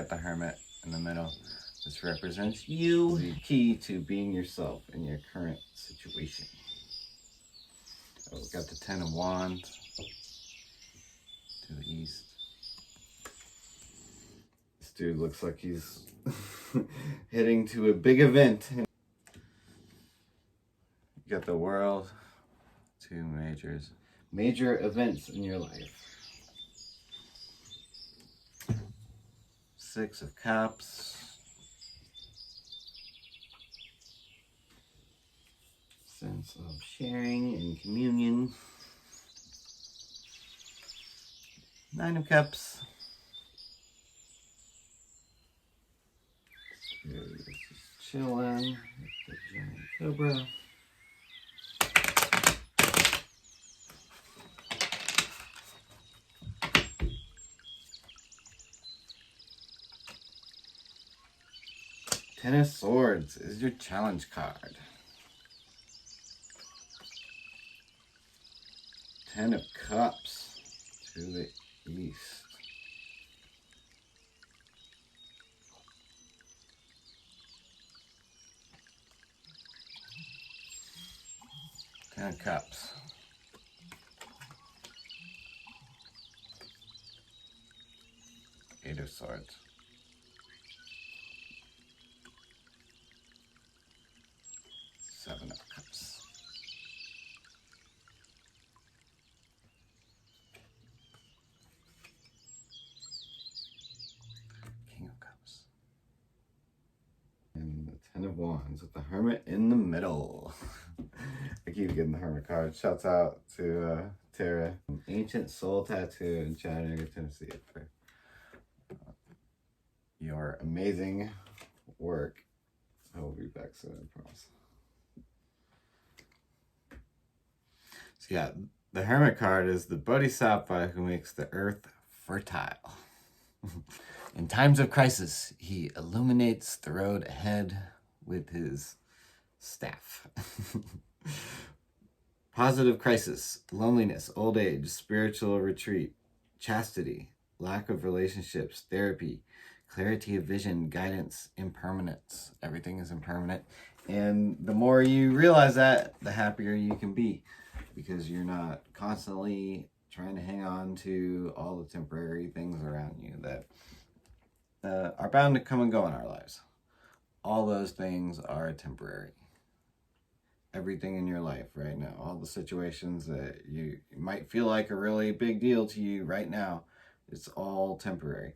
got the Hermit in the middle. This represents you, the key to being yourself in your current situation. Oh, we got the Ten of Wands to the east. This dude looks like he's heading to a big event. You got the World, two major events in your life. Six of Cups. Sense of sharing and communion. Nine of Cups. Just chilling with the giant cobra. Ten of Swords is your challenge card. Ten of Cups to the east. Ten of Cups. Eight of Swords. Seven of Cups. King of Cups. And the Ten of Wands with the Hermit in the middle. I keep getting the Hermit card. Shouts out to Tara. Ancient Soul Tattoo in Chattanooga, Tennessee for your amazing work. I will be back soon, I promise. So yeah, the Hermit card is the Bodhisattva who makes the earth fertile. In times of crisis, he illuminates the road ahead with his staff. Positive crisis, loneliness, old age, spiritual retreat, chastity, lack of relationships, therapy, clarity of vision, guidance, impermanence. Everything is impermanent. And the more you realize that, the happier you can be, because you're not constantly trying to hang on to all the temporary things around you that are bound to come and go in our lives. All those things are temporary. Everything in your life right now, all the situations that you might feel like a really big deal to you right now, it's all temporary.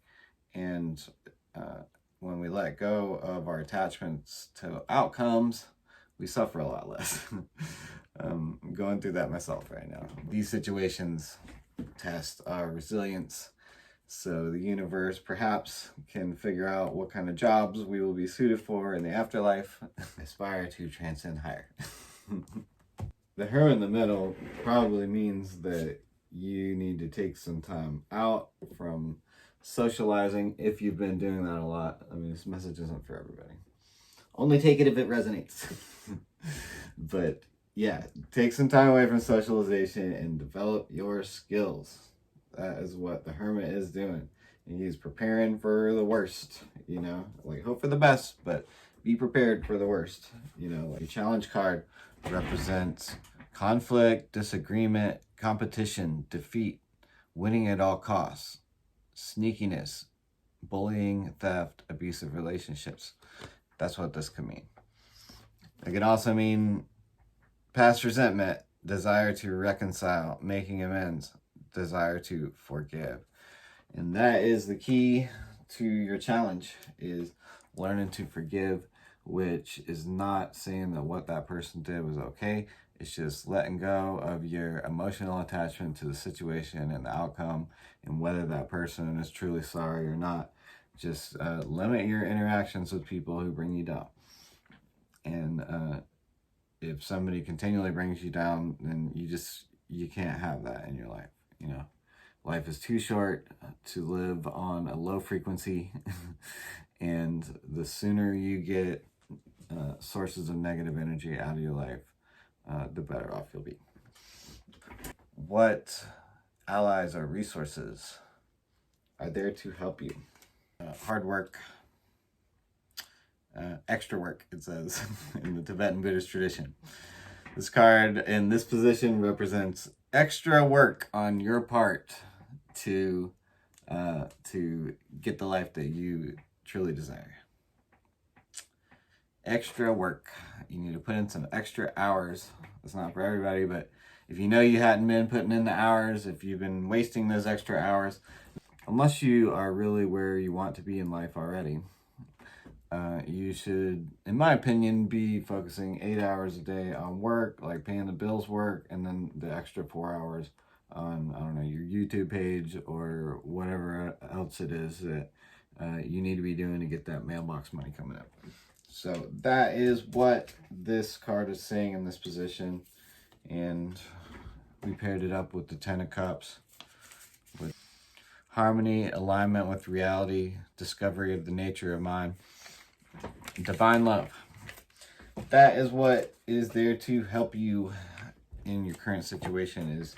And when we let go of our attachments to outcomes, we suffer a lot less. I'm going through that myself right now. These situations test our resilience, so the universe perhaps can figure out what kind of jobs we will be suited for in the afterlife. Aspire to transcend higher. The Hermit in the middle probably means that you need to take some time out from socializing if you've been doing that a lot. I mean, this message isn't for everybody. Only take it if it resonates. But yeah, take some time away from socialization and develop your skills. That is what the Hermit is doing. And he's preparing for the worst, you know, like hope for the best, but be prepared for the worst. You know, like a challenge card represents conflict, disagreement, competition, defeat, winning at all costs, sneakiness, bullying, theft, abusive relationships. That's what this could mean. It could also mean past resentment, desire to reconcile, making amends, desire to forgive. And that is the key to your challenge, is learning to forgive, which is not saying that what that person did was okay. It's just letting go of your emotional attachment to the situation and the outcome, and whether that person is truly sorry or not. Just limit your interactions with people who bring you down. And if somebody continually brings you down, then you can't have that in your life. You know, life is too short to live on a low frequency. And the sooner you get sources of negative energy out of your life, the better off you'll be. What allies or resources are there to help you? hard work, extra work, it says in the Tibetan Buddhist tradition. This card in this position represents extra work on your part to get the life that you truly desire. Extra work. You need to put in some extra hours. It's not for everybody, but if you know you hadn't been putting in the hours, if you've been wasting those extra hours, unless you are really where you want to be in life already, you should, in my opinion, be focusing 8 hours a day on work, like paying the bills work, and then the extra 4 hours on, I don't know, your YouTube page or whatever else it is that you need to be doing to get that mailbox money coming up. So that is what this card is saying in this position. And we paired it up with the Ten of Cups, with harmony, alignment with reality, discovery of the nature of mind, divine love. That is what is there to help you in your current situation, is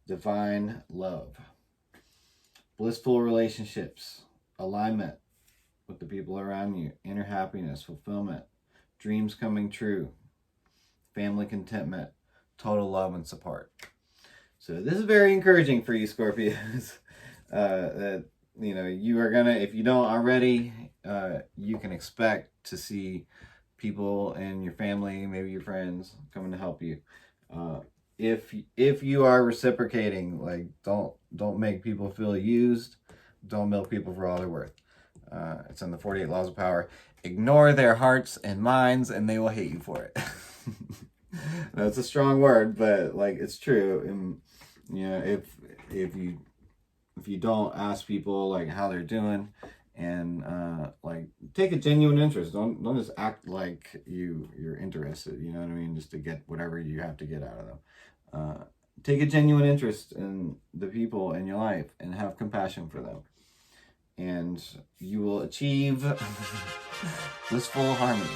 divine love. Blissful relationships, alignment with the people around you, inner happiness, fulfillment, dreams coming true, family contentment, total love and support. So this is very encouraging for you, Scorpios. That, you know, you are gonna, if you don't already, you can expect to see people in your family, maybe your friends, coming to help you. If you are reciprocating, like, don't make people feel used. Don't milk people for all they're worth. It's in the 48 Laws of Power. Ignore their hearts and minds, and they will hate you for it. That's a strong word, but like, it's true. And you know, if you don't ask people like how they're doing, and like, take a genuine interest. Don't just act like you're interested. You know what I mean? Just to get whatever you have to get out of them. Take a genuine interest in the people in your life and have compassion for them, and you will achieve blissful harmony.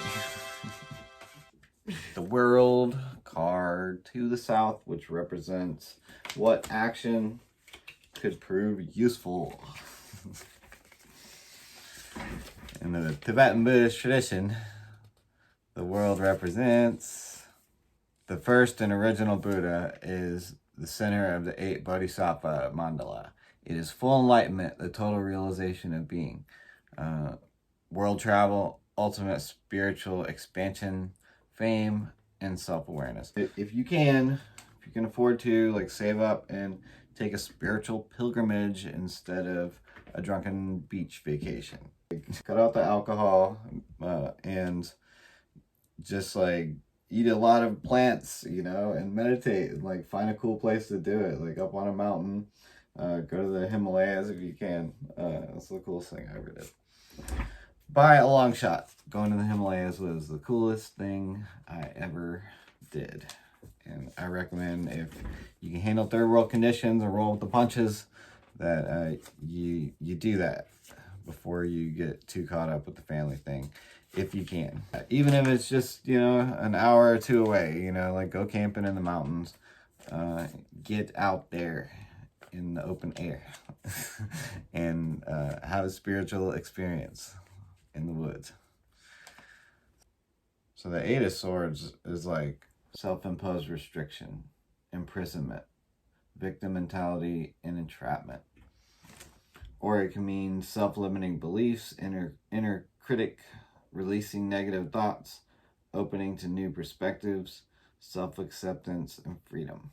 The World card to the south, which represents what action could prove useful. In the Tibetan Buddhist tradition, the world represents the first and original Buddha, is the center of the 8 Bodhisattva mandala. It is full enlightenment, the total realization of being. World travel, ultimate spiritual expansion, fame, and self-awareness. If you can afford to, like, save up and take a spiritual pilgrimage instead of a drunken beach vacation. Cut out the alcohol, and just like eat a lot of plants, you know, and meditate, and like find a cool place to do it, like up on a mountain. Go to the Himalayas if you can. That's the coolest thing I ever did. By a long shot, going to the Himalayas was the coolest thing I ever did. And I recommend, if you can handle third world conditions or roll with the punches, that you do that before you get too caught up with the family thing, if you can. Even if it's just, you know, an hour or two away, you know, like go camping in the mountains. Get out there in the open air and have a spiritual experience in the woods. So the 8 of Swords is like self-imposed restriction, imprisonment, victim mentality, and entrapment. Or it can mean self-limiting beliefs, inner critic, releasing negative thoughts, opening to new perspectives, self-acceptance, and freedom.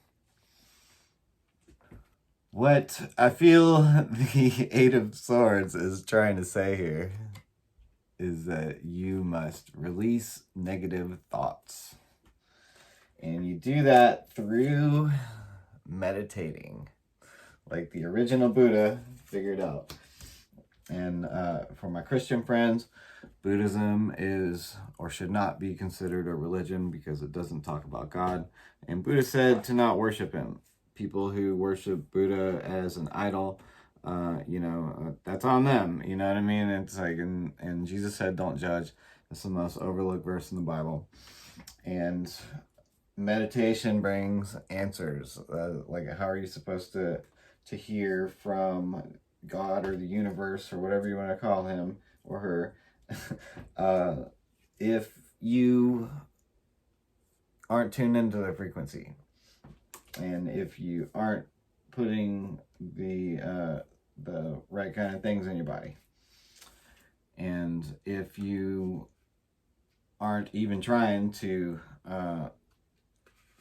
What I feel the 8 of Swords is trying to say here is that you must release negative thoughts. And you do that through meditating, like the original Buddha figured out. And for my Christian friends, Buddhism is, or should not be, considered a religion because it doesn't talk about God. And Buddha said to not worship him. People who worship Buddha as an idol, that's on them. You know what I mean? It's like, and Jesus said, don't judge. That's the most overlooked verse in the Bible. And meditation brings answers. Like, how are you supposed to hear from God or the universe or whatever you want to call him or her, if you aren't tuned into their frequency, and if you aren't putting the right kind of things in your body, and if you aren't even trying to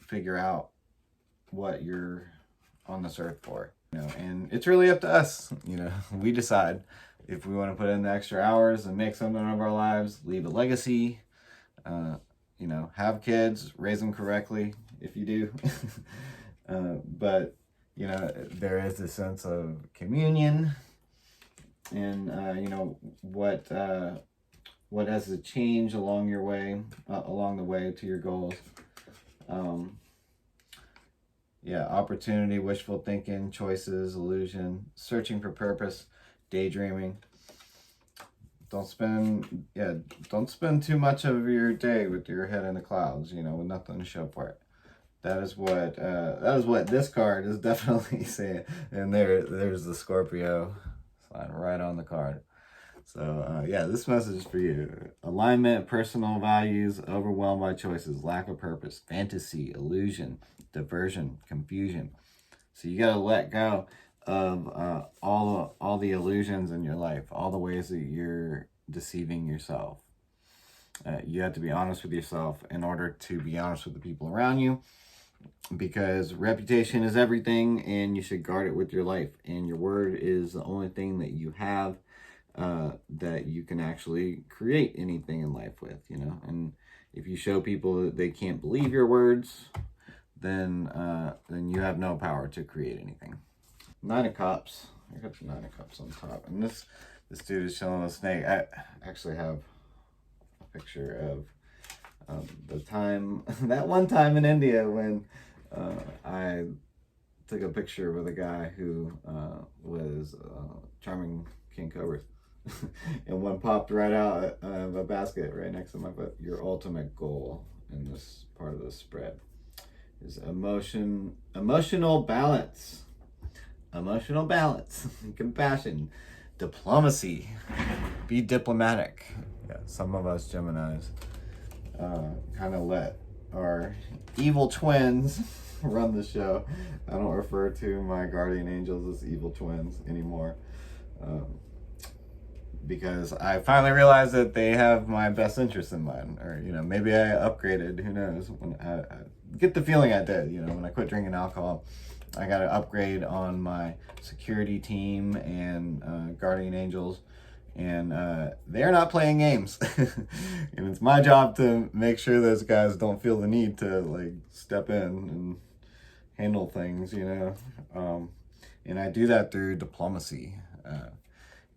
figure out what you're on this earth for, you know, and it's really up to us, you know. We decide if we want to put in the extra hours and make something of our lives, leave a legacy, you know, have kids, raise them correctly if you do. But you know, there is a sense of communion, and you know, what has to change along your way, along the way to your goals. Yeah, opportunity, wishful thinking, choices, illusion, searching for purpose, daydreaming. Don't spend too much of your day with your head in the clouds, you know, with nothing to show for it. That is what this card is definitely saying. And there's the Scorpio sign right on the card. So yeah, this message is for you. Alignment, personal values, overwhelmed by choices, lack of purpose, fantasy, illusion, diversion, confusion. So you gotta let go of all the illusions in your life, all the ways that you're deceiving yourself. You have to be honest with yourself in order to be honest with the people around you, because reputation is everything, and you should guard it with your life. And your word is the only thing that you have that you can actually create anything in life with, you know. And if you show people that they can't believe your words, then you have no power to create anything. Nine of Cups. I got the Nine of Cups on top, and this dude is showing a snake. I actually have a picture of the time, that one time in India when I took a picture with a guy who was charming king cobras. And one popped right out of a basket right next to my foot. Your ultimate goal in this part of the spread is emotional balance, compassion, diplomacy. Be diplomatic. Yeah, some of us Geminis kind of let our evil twins run the show. I don't refer to my guardian angels as evil twins anymore, because I finally realized that they have my best interest in mind. Or, you know, maybe I upgraded, who knows. When I get the feeling I did, you know, when I quit drinking alcohol, I got an upgrade on my security team and guardian angels, and they're not playing games. And it's my job to make sure those guys don't feel the need to like step in and handle things, you know. And I do that through diplomacy.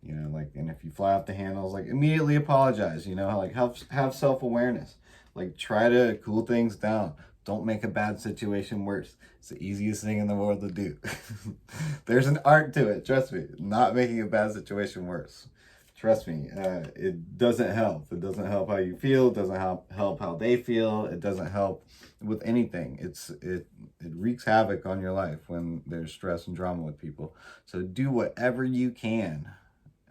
You know, like, and if you fly off the handles, like, immediately apologize, you know, like, have self-awareness, like, try to cool things down. Don't make a bad situation worse. It's the easiest thing in the world to do. There's an art to it, trust me. Not making a bad situation worse. Trust me, it doesn't help. It doesn't help how you feel. It doesn't help how they feel. It doesn't help with anything. It wreaks havoc on your life when there's stress and drama with people. So do whatever you can,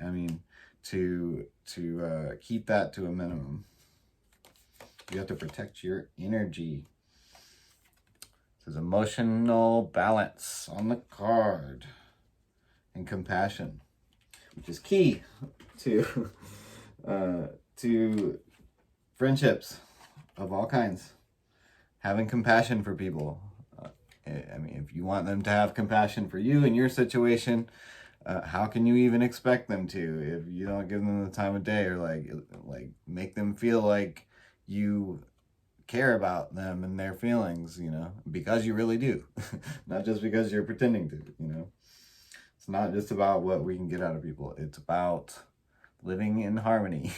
I mean, to keep that to a minimum. You have to protect your energy. It says emotional balance on the card, and compassion, which is key to friendships of all kinds. Having compassion for people. I mean, if you want them to have compassion for you in your situation, how can you even expect them to if you don't give them the time of day, or like make them feel like you care about them and their feelings, you know, because you really do. Not just because you're pretending to, you know. It's not just about what we can get out of people. It's about living in harmony.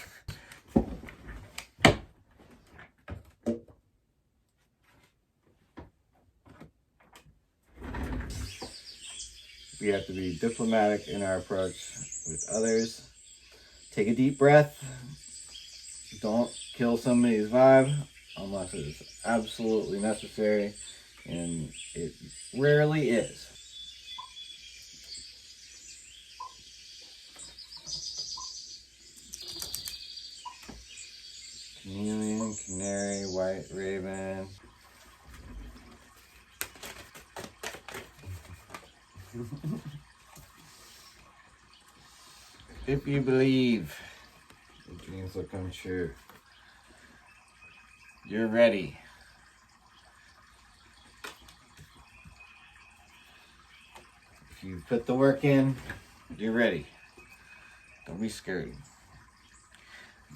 We have to be diplomatic in our approach with others. Take a deep breath. Don't kill somebody's vibe unless it is absolutely necessary, and it rarely is. chameleon, canary, white raven. If you believe, your dreams will come true. You're ready. If you put the work in, you're ready. Don't be scared.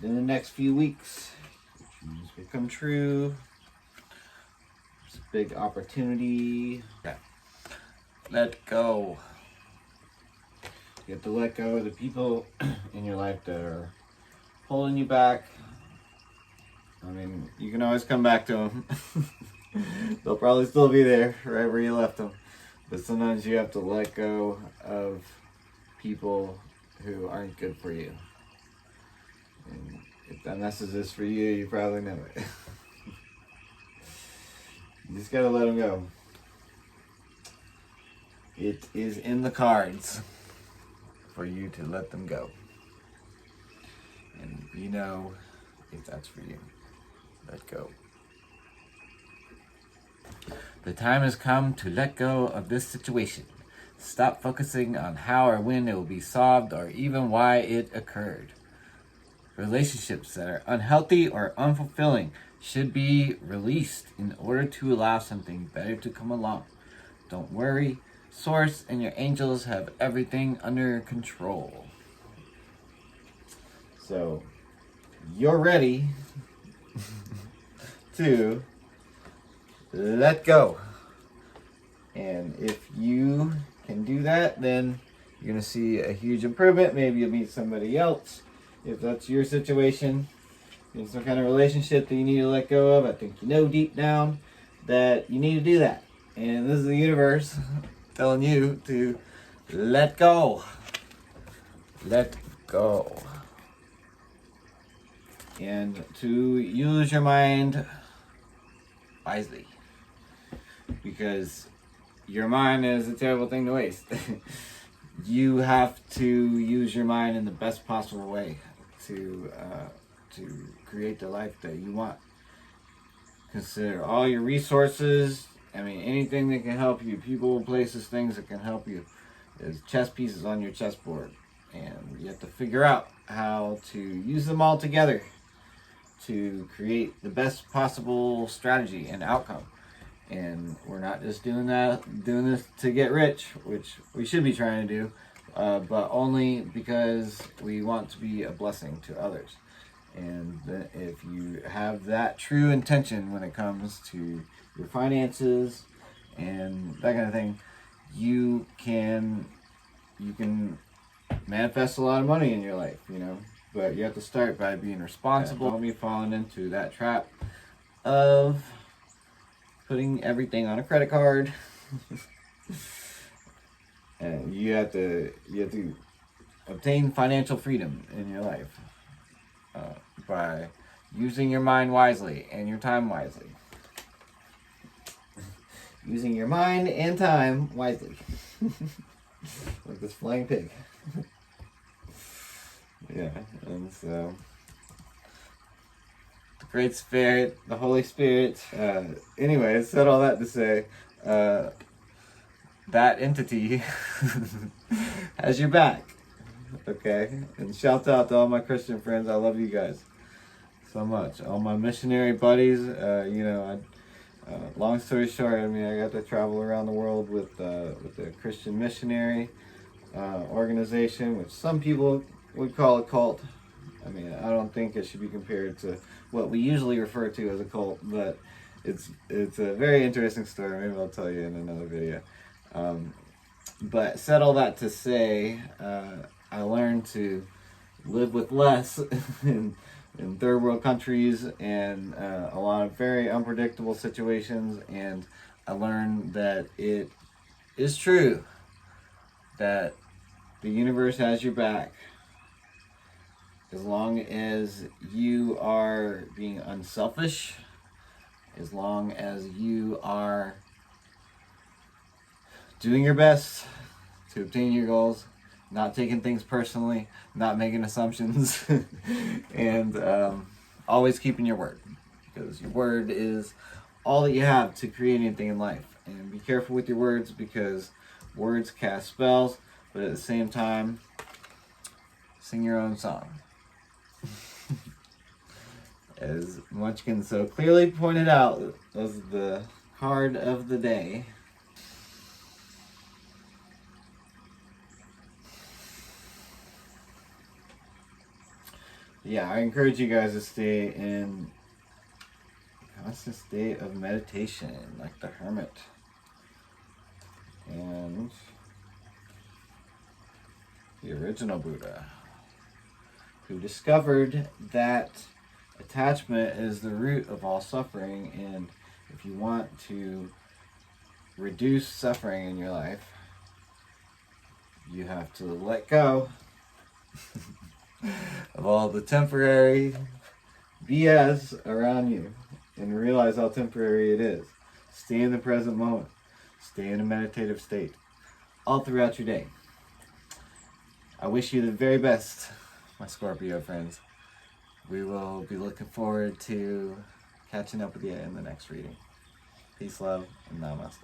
In the next few weeks, your dreams will come true. It's a big opportunity. Let go. You have to let go of the people in your life that are holding you back. I mean, you can always come back to them. They'll probably still be there right where you left them. But sometimes you have to let go of people who aren't good for you. And if that message is for you, you probably know it. You just gotta let them go. It is in the cards for you to let them go. And you know if that's for you. Let go. The time has come to let go of this situation. Stop focusing on how or when it will be solved or even why it occurred. Relationships that are unhealthy or unfulfilling should be released in order to allow something better to come along. Don't worry. Source and your angels have everything under control. So, you're ready to let go. And if you can do that, then you're going to see a huge improvement. Maybe you'll meet somebody else. If that's your situation, in some kind of relationship that you need to let go of, I think you know deep down that you need to do that. And this is the universe telling you to let go. Let go. And to use your mind wisely. Because your mind is a terrible thing to waste. You have to use your mind in the best possible way to create the life that you want. Consider all your resources. I mean, anything that can help you, people, places, things that can help you, is chess pieces on your chessboard. And you have to figure out how to use them all together to create the best possible strategy and outcome. And we're not just doing this to get rich, which we should be trying to do, but only because we want to be a blessing to others. And if you have that true intention when it comes to your finances and that kind of thing, you can manifest a lot of money in your life, you know. But you have to start by being responsible. Don't be falling into that trap of putting everything on a credit card. And you have to obtain financial freedom in your life by using your mind wisely and your time wisely. Using your mind and time wisely. Like this flying pig. Yeah, and so the Great Spirit, the Holy Spirit. Anyway, I said all that to say that entity has your back. Okay, and shout out to all my Christian friends. I love you guys so much. All my missionary buddies. Long story short, I mean, I got to travel around the world with the Christian missionary organization, which some people would call a cult. I mean, I don't think it should be compared to what we usually refer to as a cult, but it's a very interesting story. Maybe I'll tell you in another video. But said all that to say, I learned to live with less in third world countries and a lot of very unpredictable situations, and I learned that it is true that the universe has your back as long as you are being unselfish, as long as you are doing your best to obtain your goals, not taking things personally, not making assumptions, and always keeping your word, because your word is all that you have to create anything in life. And be careful with your words, because words cast spells, but at the same time, sing your own song. As Munchkin so clearly pointed out, was the card of the day. Yeah, I encourage you guys to stay in a constant state of meditation, like the hermit. And the original Buddha, who discovered that attachment is the root of all suffering, and if you want to reduce suffering in your life, you have to let go of all the temporary BS around you and realize how temporary it is. Stay in the present moment. Stay in a meditative state all throughout your day. I wish you the very best, my Scorpio friends. We will be looking forward to catching up with you in the next reading. Peace, love, and namaste.